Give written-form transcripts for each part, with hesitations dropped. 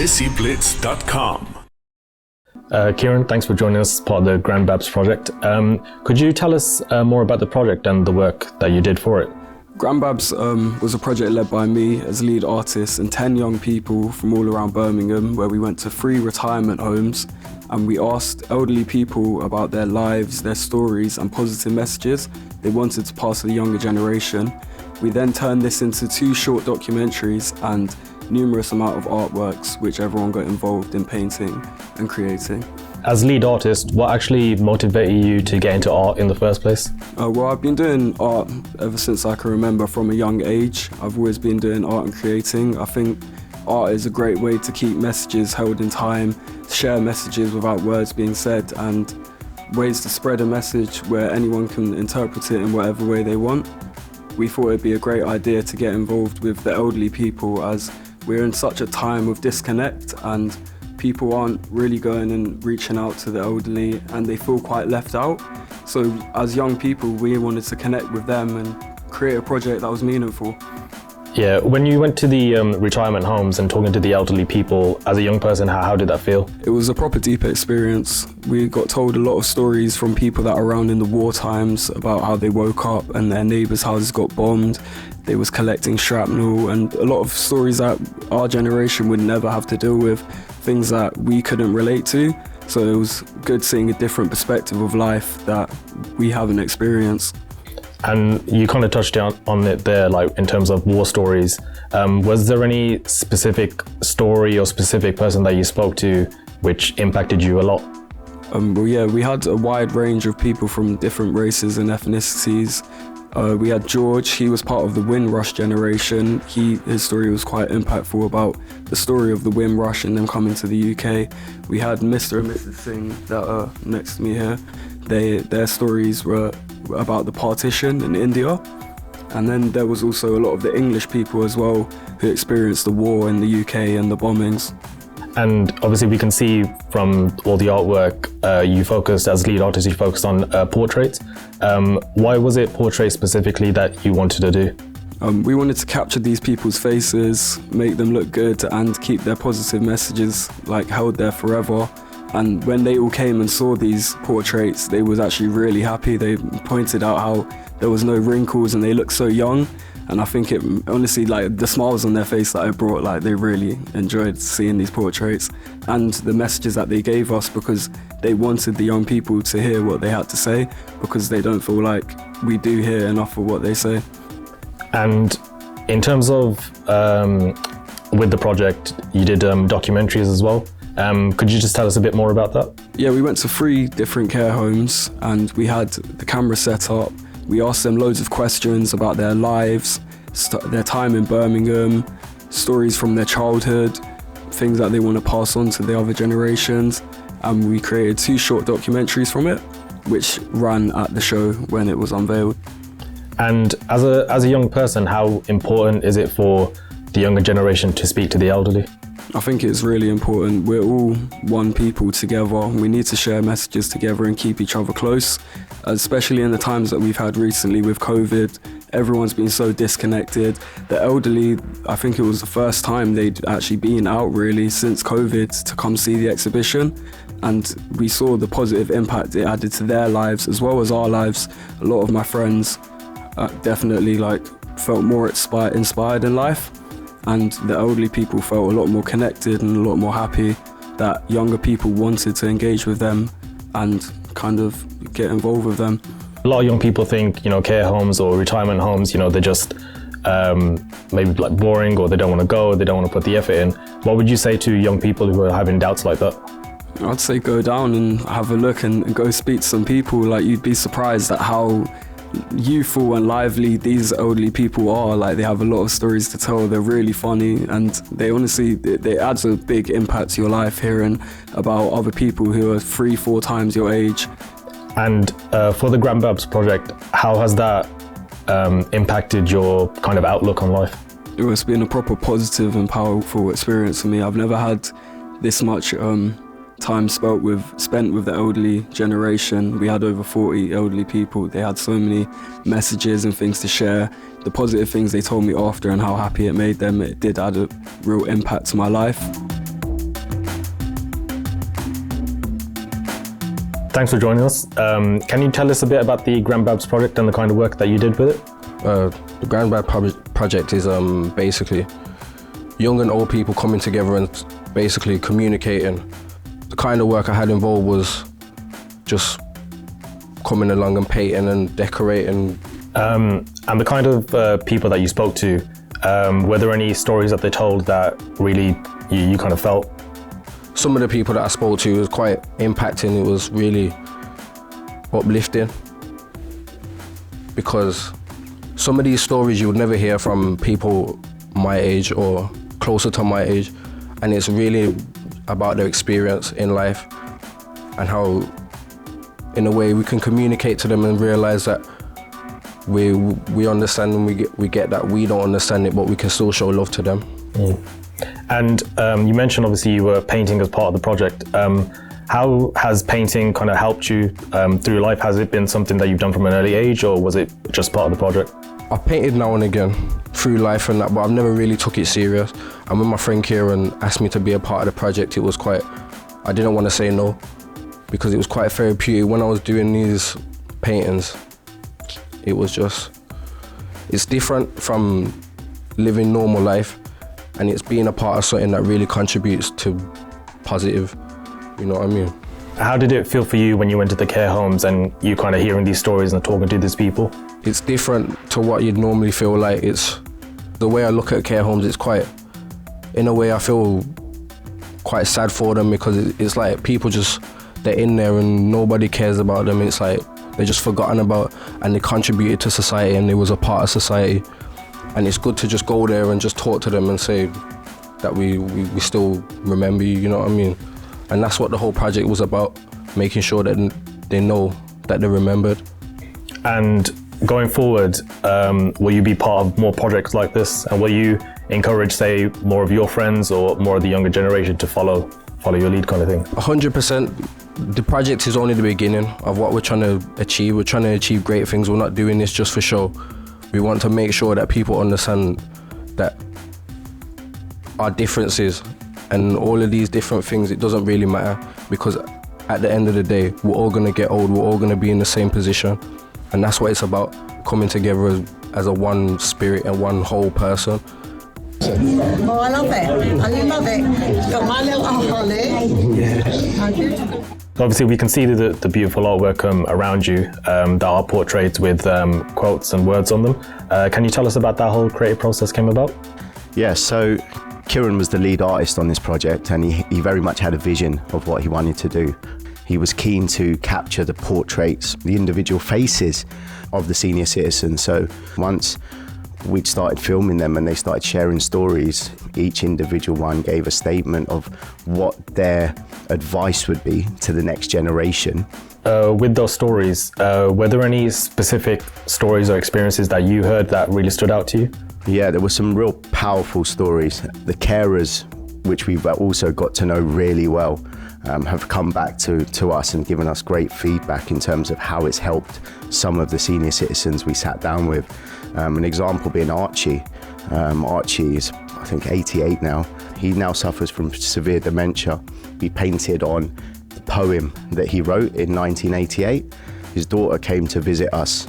DESIblitz.com. Kieran, thanks for joining us as part of the Grandbabs project. Could you tell us more about the project and the work that you did for it? Grandbabs was a project led by me as lead artist and 10 young people from all around Birmingham, where we went to 3 retirement homes and we asked elderly people about their lives, their stories and positive messages they wanted to pass to the younger generation. We then turned this into 2 short documentaries and numerous amount of artworks which everyone got involved in painting and creating. As lead artist, what actually motivated you to get into art in the first place? Well, I've been doing art ever since I can remember from a young age. I've always been doing art and creating. I think art is a great way to keep messages held in time, share messages without words being said, and ways to spread a message where anyone can interpret it in whatever way they want. We thought it'd be a great idea to get involved with the elderly people, as we're in such a time of disconnect and people aren't really going and reaching out to the elderly and they feel quite left out. So as young people, we wanted to connect with them and create a project that was meaningful. Yeah, when you went to the retirement homes and talking to the elderly people as a young person, how did that feel? It was a proper deep experience. We got told a lot of stories from people that were around in the war times about how they woke up and their neighbours' houses got bombed. They was collecting shrapnel, and a lot of stories that our generation would never have to deal with, things that we couldn't relate to. So it was good seeing a different perspective of life that we haven't experienced. And you kind of touched on it there, like in terms of war stories. Was there any specific story or specific person that you spoke to which impacted you a lot? Well, yeah, we had a wide range of people from different races and ethnicities. We had George, he was part of the Windrush generation. His story was quite impactful about the story of the Windrush and them coming to the UK. We had Mr. and Mrs. Singh that are next to me here. Their stories were about the partition in India. And then there was also a lot of the English people as well who experienced the war in the UK and the bombings. And obviously we can see from all the artwork, you focused, as lead artist, you focused on portraits. Why was it portraits specifically that you wanted to do? We wanted to capture these people's faces, make them look good and keep their positive messages held there forever. And when they all came and saw these portraits, they was actually really happy. They pointed out how there was no wrinkles and they looked so young. And I think it, honestly, the smiles on their face that I brought, they really enjoyed seeing these portraits and the messages that they gave us, because they wanted the young people to hear what they had to say, because they don't feel like we do hear enough of what they say. And in terms of, with the project, you did documentaries as well. Could you just tell us a bit more about that? Yeah, we went to 3 different care homes and we had the camera set up. We asked them loads of questions about their lives, their time in Birmingham, stories from their childhood, things that they want to pass on to the other generations. And we created 2 short documentaries from it, which ran at the show when it was unveiled. And as a young person, how important is it for the younger generation to speak to the elderly? I think it's really important. We're all one people together. We need to share messages together and keep each other close, especially in the times that we've had recently with COVID. Everyone's been so disconnected. The elderly, I think it was the first time they'd actually been out really since COVID to come see the exhibition. And we saw the positive impact it added to their lives as well as our lives. A lot of my friends definitely felt more inspired in life. And the elderly people felt a lot more connected and a lot more happy that younger people wanted to engage with them and kind of get involved with them. A lot of young people think, care homes or retirement homes, they're just maybe boring, or they don't want to go, they don't want to put the effort in. What would you say to young people who are having doubts like that? I'd say go down and have a look and go speak to some people. You'd be surprised at how youthful and lively these elderly people are. They have a lot of stories to tell. They're really funny, and they honestly, it adds a big impact to your life hearing about other people who are 3-4 times your age. And for the Grandbabs project, how has that impacted your kind of outlook on life? It's been a proper positive and powerful experience for me. I've never had this much time spent with the elderly generation. We had over 40 elderly people. They had so many messages and things to share. The positive things they told me after and how happy it made them, it did add a real impact to my life. Thanks for joining us. Can you tell us a bit about the Grandbabs project and the kind of work that you did with it? The Grandbabs project is basically young and old people coming together and basically communicating. The kind of work I had involved was just coming along and painting and decorating. And the kind of people that you spoke to, were there any stories that they told that really you kind of felt? Some of the people that I spoke to was quite impacting. It was really uplifting because some of these stories you would never hear from people my age or closer to my age, and it's really about their experience in life and how, in a way, we can communicate to them and realize that we understand and we get that we don't understand it, but we can still show love to them. Mm. And you mentioned obviously you were painting as part of the project. How has painting kind of helped you through life? Has it been something that you've done from an early age, or was it just part of the project? I've painted now and again through life and that, but I've never really took it serious. And when my friend Kieran asked me to be a part of the project, it was quite, I didn't want to say no because it was quite therapeutic. When I was doing these paintings, it was just, it's different from living normal life, and it's being a part of something that really contributes to positive, you know what I mean? How did it feel for you when you went to the care homes and you kind of hearing these stories and talking to these people? It's different to what you'd normally feel like. It's the way I look at care homes, it's quite, in a way I feel quite sad for them because it's like people just, they're in there and nobody cares about them. It's like they're just forgotten about and they contributed to society and they was a part of society. And it's good to just go there and just talk to them and say that we still remember you, you know what I mean? And that's what the whole project was about, making sure that they know that they're remembered. And going forward, will you be part of more projects like this? And will you encourage, say, more of your friends or more of the younger generation to follow your lead kind of thing? 100%. The project is only the beginning of what we're trying to achieve. We're trying to achieve great things. We're not doing this just for show. We want to make sure that people understand that our differences and all of these different things, it doesn't really matter because at the end of the day, we're all gonna get old, we're all gonna be in the same position. And that's what it's about, coming together as a one spirit and one whole person. Oh, I love it. I love it. It's got my little holly. Yeah. Obviously, we can see the beautiful artwork around you that are portraits with quotes and words on them. Can you tell us about that whole creative process came about? Yeah, so Kieran was the lead artist on this project and he very much had a vision of what he wanted to do. He was keen to capture the portraits, the individual faces of the senior citizens. So once we'd started filming them and they started sharing stories, each individual one gave a statement of what their advice would be to the next generation. With those stories, were there any specific stories or experiences that you heard that really stood out to you? Yeah, there were some real powerful stories. The carers, which we've also got to know really well, have come back to us and given us great feedback in terms of how it's helped some of the senior citizens we sat down with. An example being Archie. Archie is, I think, 88 now. He now suffers from severe dementia. He painted on the poem that he wrote in 1988. His daughter came to visit us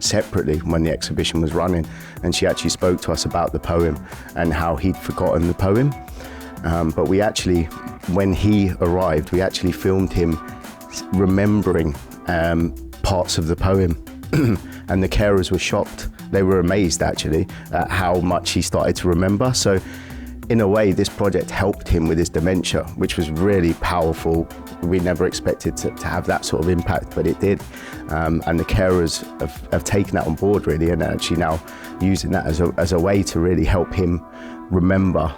separately when the exhibition was running, and she actually spoke to us about the poem and how he'd forgotten the poem. But we actually, when he arrived, we actually filmed him remembering parts of the poem and the carers were shocked. They were amazed actually at how much he started to remember. So in a way, this project helped him with his dementia, which was really powerful. We never expected to have that sort of impact, but it did. And the carers have taken that on board really, and actually now using that as a way to really help him remember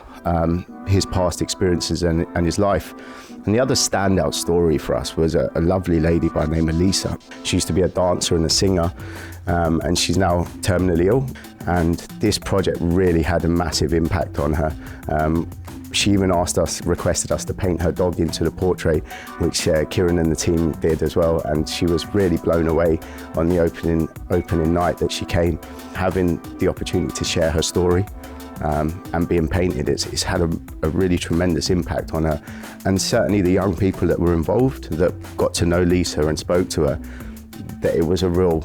his past experiences and his life. And the other standout story for us was a lovely lady by the name of Lisa. She used to be a dancer and a singer, and she's now terminally ill. And this project really had a massive impact on her. She even requested us to paint her dog into the portrait, which Kieran and the team did as well. And she was really blown away on the opening night that she came, having the opportunity to share her story and being painted. It's had a really tremendous impact on her. And certainly the young people that were involved, that got to know Lisa and spoke to her, that it was a real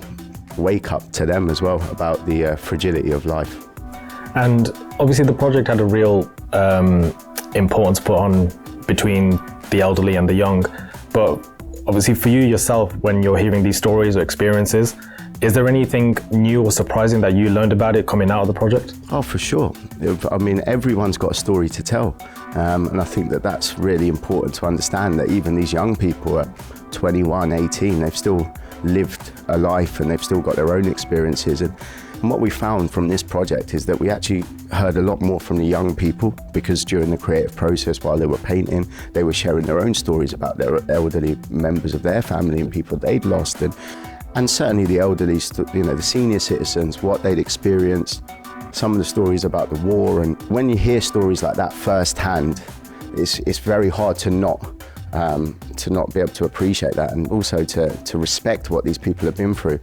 wake up to them as well about the fragility of life. And obviously the project had a real importance put on between the elderly and the young, but obviously for you yourself, when you're hearing these stories or experiences, is there anything new or surprising that you learned about it coming out of the project? Oh, for sure. I mean, everyone's got a story to tell. And I think that that's really important to understand, that even these young people at 21, 18, they've still lived a life and they've still got their own experiences. And what we found from this project is that we actually heard a lot more from the young people, because during the creative process, while they were painting, they were sharing their own stories about their elderly members of their family and people they'd lost. And certainly the elderly, the senior citizens, what they'd experienced, some of the stories about the war. And when you hear stories like that firsthand, it's very hard to not be able to appreciate that, and also to respect what these people have been through.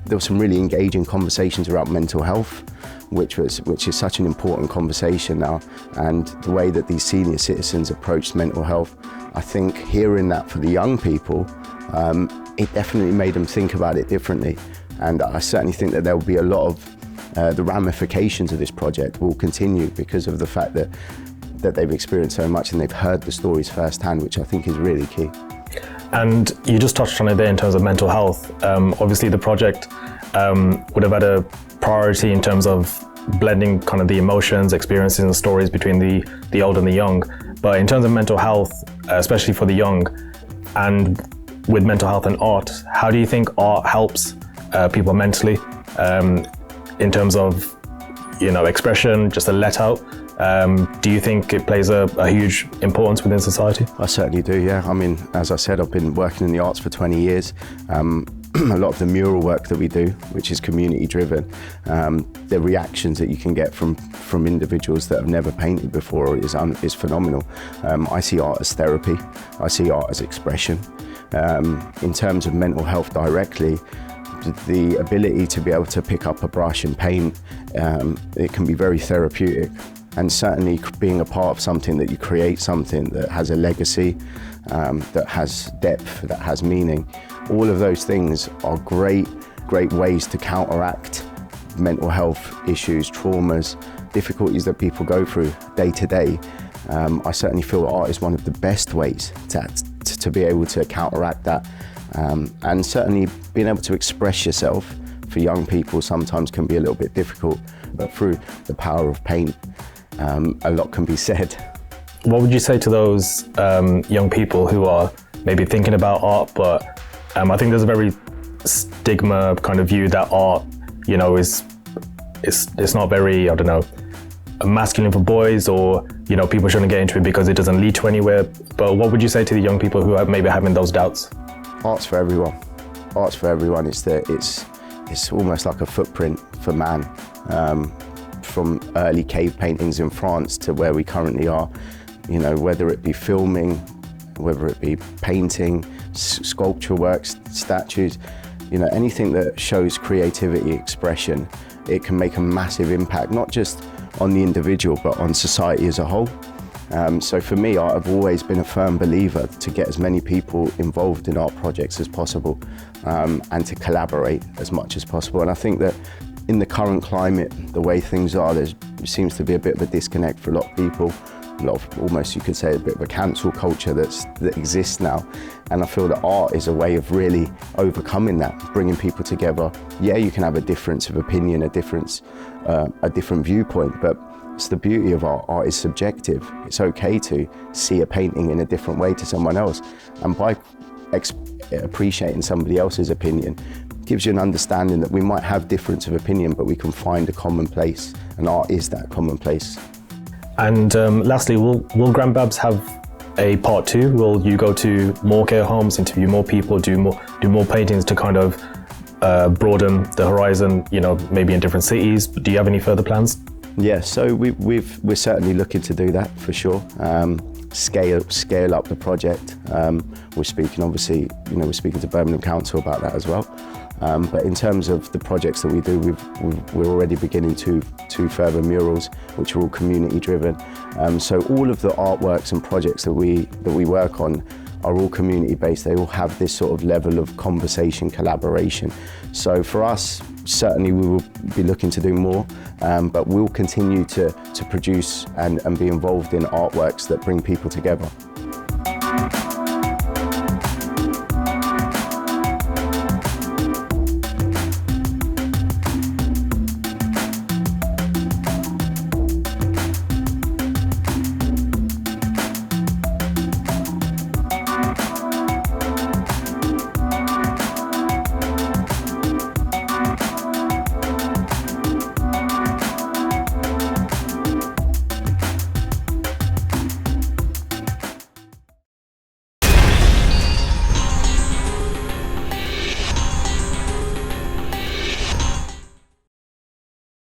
There were some really engaging conversations around mental health, which is such an important conversation now, and the way that these senior citizens approached mental health. I think hearing that for the young people, it definitely made them think about it differently. And I certainly think that there will be a lot of the ramifications of this project will continue because of the fact that they've experienced so much and they've heard the stories firsthand, which I think is really key. And you just touched on it there in terms of mental health. Obviously the project would have had a priority in terms of blending kind of the emotions, experiences and stories between the old and the young. But in terms of mental health, especially for the young, and with mental health and art, how do you think art helps people mentally in terms of, expression, just a let out? Do you think it plays a huge importance within society? I certainly do, yeah. I mean, as I said, I've been working in the arts for 20 years. A lot of the mural work that we do, which is community driven, the reactions that you can get from individuals that have never painted before is phenomenal. I see art as therapy. I see art as expression. In terms of mental health directly, the ability to be able to pick up a brush and paint, it can be very therapeutic. And certainly being a part of something that you create, something that has a legacy, that has depth, that has meaning, all of those things are great ways to counteract mental health issues, traumas, difficulties that people go through day to day. I certainly feel art is one of the best ways to be able to counteract that. And certainly being able to express yourself for young people sometimes can be a little bit difficult, but through the power of paint, a lot can be said. What would you say to those young people who are maybe thinking about art, but I think there's a very stigma kind of view that art, it's not very, masculine for boys, or people shouldn't get into it because it doesn't lead to anywhere. But what would you say to the young people who are maybe having those doubts? Art's for everyone. Art's for everyone. It's almost like a footprint for man. From early cave paintings in France to where we currently are, whether it be filming, whether it be painting, sculpture works, statues, anything that shows creativity, expression, it can make a massive impact, not just on the individual, but on society as a whole. So for me, I've always been a firm believer to get as many people involved in art projects as possible, and to collaborate as much as possible. And I think that in the current climate, the way things are, there seems to be a bit of a disconnect for a lot of people. A lot of, almost you could say, a bit of a cancel culture that exists now. And I feel that art is a way of really overcoming that, bringing people together. Yeah, you can have a difference of opinion, a different viewpoint, but it's the beauty of art. Art is subjective. It's okay to see a painting in a different way to someone else. And by appreciating somebody else's opinion, gives you an understanding that we might have difference of opinion, but we can find a common place, and art is that common place. And lastly, will Grandbabs have a part 2? Will you go to more care homes, interview more people, do more paintings to kind of broaden the horizon, maybe in different cities? Do you have any further plans? Yeah, so we're certainly looking to do that for sure. Scale up the project. We're speaking, obviously, we're speaking to Birmingham Council about that as well. But in terms of the projects that we do, we're already beginning two further murals, which are all community driven. So all of the artworks and projects that we work on are all community based. They all have this sort of level of conversation, collaboration. So for us, certainly we will be looking to do more, but we'll continue to produce and be involved in artworks that bring people together.